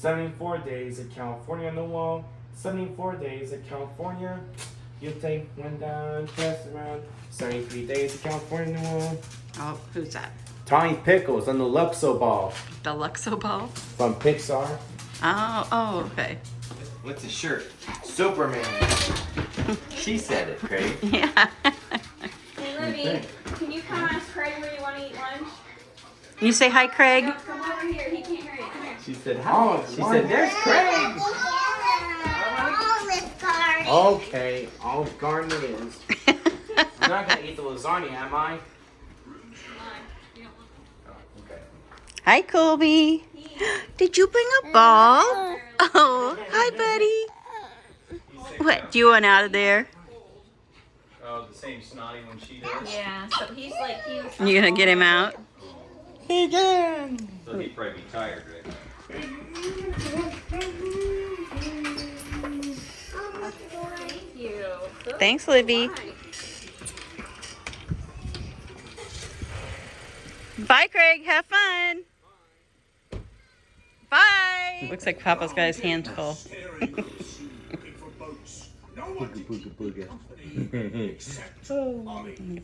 74 days of California on the wall. 74 days of California. You take one down, pass around. 73 days of California on the wall. Oh, who's that? Tiny Pickles on the Luxo Ball. The Luxo Ball? From Pixar. Oh, okay. What's his shirt? Superman. She said it, Craig. Yeah. Hey, Libby, can you come ask Craig where you want to eat lunch? You say hi, Craig. No, come over here. He can't hear you. Come here. She said, "Hi." She said, "There's Craig." Olive Garden. Okay, Olive Garden it is. I'm not gonna eat the lasagna, am I? Okay. Hi, Colby. Did you bring a ball? Oh, hi, buddy. What, do you want out of there? Oh, the same snotty one she does. Yeah, so he's like, You gonna get him out? Again. So he'd probably be tired, right? Thank you. Thanks, Libby. Bye, Craig. Have fun. Bye. Looks like Papa's got his hands full.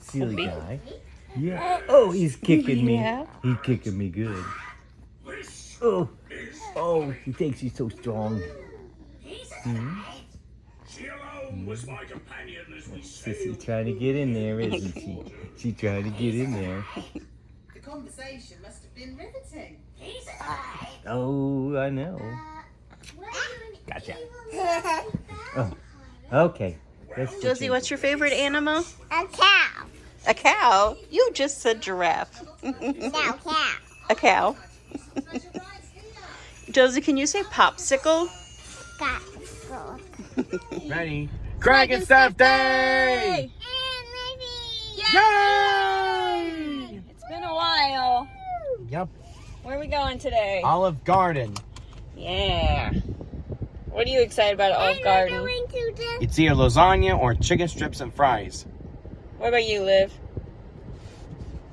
Silly guy. Yeah. Oh, he's kicking me. Yeah. He's kicking me good. Oh, oh, he thinks he's so strong. Sissy trying to get in there, isn't she? She's trying to get in there. The conversation must have been riveting. Oh, I know. Gotcha. Oh, okay. Josie, what's your favorite animal? A cow. A cow? You just said giraffe. No, cow. A cow. Josie, can you say popsicle? Got Ready? Craig and Steph Day! And maybe. Yay! It's been a while. Yep. Where are we going today? Olive Garden. Yeah. What are you excited about at Olive Garden? Going to the. It's either lasagna or chicken strips and fries. What about you, Liv?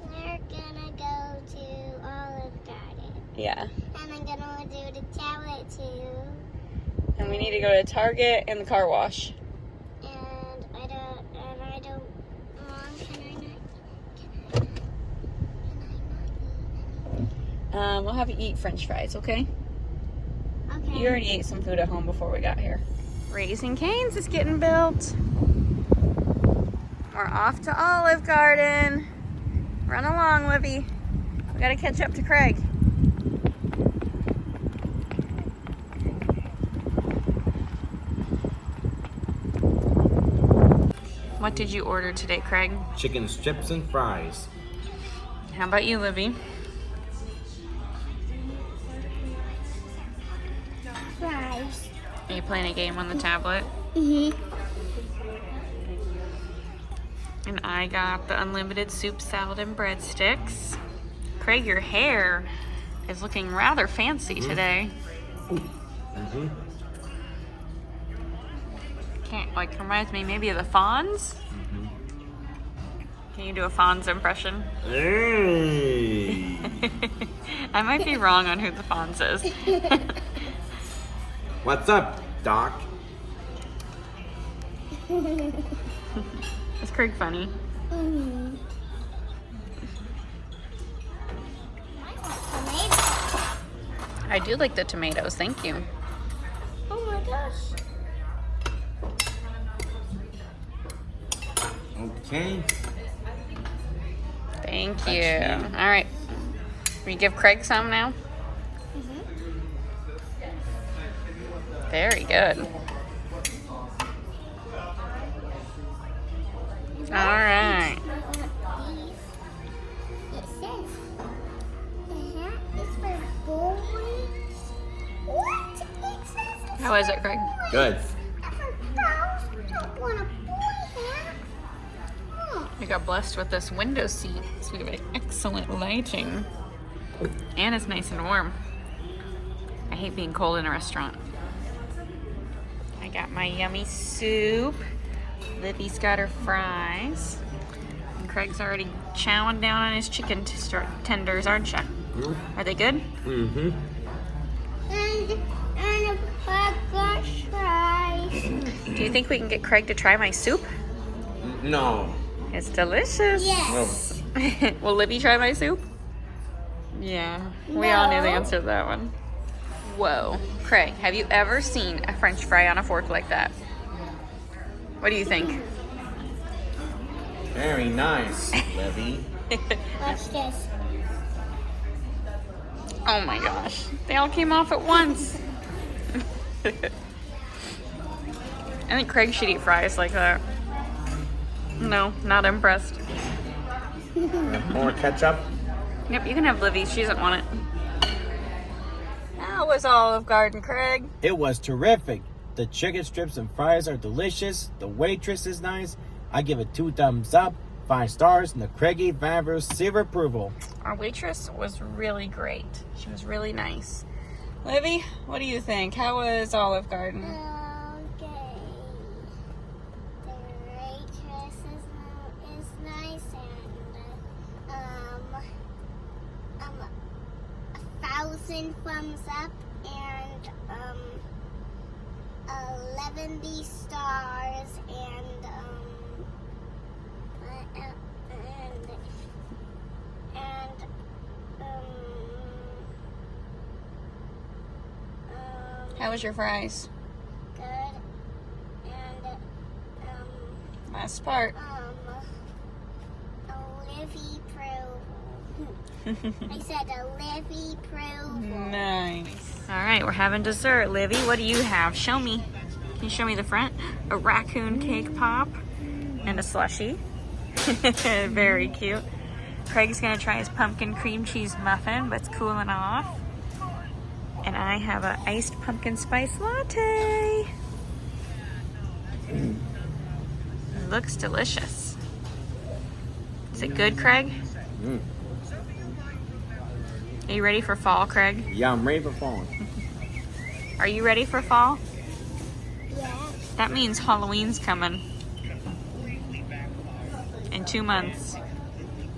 We're gonna go to Olive Garden. Yeah. And I'm gonna do the tablet too. And we need to go to Target and the car wash. And I don't. Mom, can I not? We'll have you eat French fries, okay? Okay. You already ate some food at home before we got here. Raising Cane's is getting built. We're off to Olive Garden. Run along, Livy. We gotta catch up to Craig. What did you order today, Craig? Chicken strips and fries. How about you, Livy? Fries. Are you playing a game on the tablet? Mm-hmm. And I got the unlimited soup, salad, and breadsticks. Craig, your hair is looking rather fancy today. Mm-hmm. Like, reminds me maybe of the Fonz. Can you do a Fonz impression? Hey! I might be wrong on who the Fonz is. What's up, Doc? Is Craig funny? Mm-hmm. I do like the tomatoes, thank you. Oh my gosh. Okay. Thank you. Thanks, All right. Will you give Craig some now? Very good. All right. It says the hat is for boys. What? It says it's How is it, Craig? Good. for girls. I want a boy hat. Oh. We got blessed with this window seat, so we have excellent lighting. And it's nice and warm. I hate being cold in a restaurant. I got my yummy soup. Libby's got her fries. And Craig's already chowing down on his chicken tenders, aren't you? Are they good? Mm-hmm. And and a french fries. Do you think we can get Craig to try my soup? No. It's delicious. Yes. Will Libby try my soup? Yeah. We all knew the No. answer to that one. Whoa. Craig, have you ever seen a french fry on a fork like that? What do you think? Very nice, Levy. Watch this. Oh my gosh. They all came off at once. I think Craig should eat fries like that. No, not impressed. More ketchup? Yep, you can have Livy. She doesn't want it. How was Olive Garden, Craig? It was terrific. The chicken strips and fries are delicious. The waitress is nice. I give it 2 thumbs up, 5 stars, and the Craigie Vanver seal of approval. Our waitress was really great. She was really nice. Livy, what do you think? How was Olive Garden? Okay. The waitress is nice and 1,000 thumbs up and 11 stars and How was your fries? good and Last part. a Livy approval. I said a Livy approval. Nice. All right, we're having dessert. Livy, what do you have? Show me. Can you show me the front? A raccoon cake pop and a slushie. Very cute. Craig's gonna try his pumpkin cream cheese muffin, but it's cooling off. And I have an iced pumpkin spice latte. Looks delicious. Is it good, Craig? Mm. Are you ready for fall, Craig? Yeah, I'm ready for fall. Are you ready for fall? Yeah. That means Halloween's coming. In 2 months.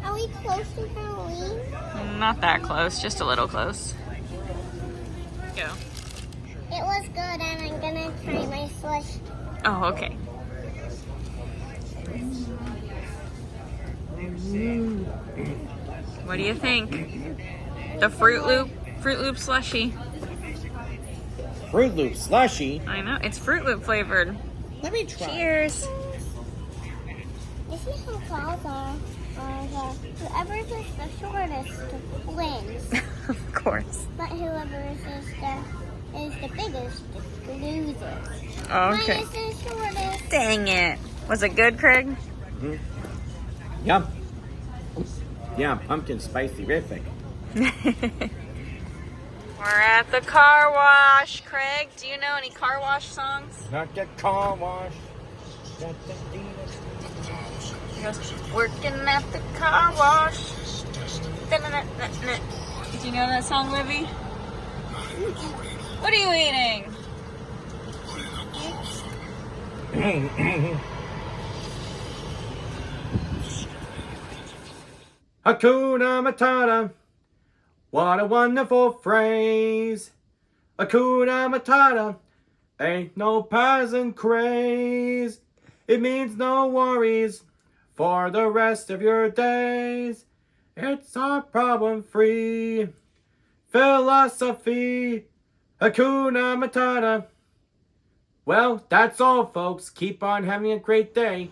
Are we close to Halloween? Not that close, just a little close. Go. It was good, and I'm gonna try my slush. Oh, okay. What do you think? The Fruit Loop slushie. Fruit Loop slushy. I know, it's Fruit Loop flavored. Let me try. Cheers. You see how tall are? Whoever's the shortest wins, Of course. but whoever is the biggest loses. Okay. Mine is the shortest. Dang it. Was it good, Craig? Yum. Yeah, pumpkin spicy terrific. We're at the car wash. Craig, do you know any car wash songs? Not get car wash. He goes, working at the car wash. Da-na-na-na-na. Do you know that song, Livy? What are you eating? Hakuna Matata. What a wonderful phrase. Hakuna Matata. Ain't no passing craze. It means no worries for the rest of your days. It's our problem-free philosophy. Hakuna Matata. Well, that's all, folks. Keep on having a great day.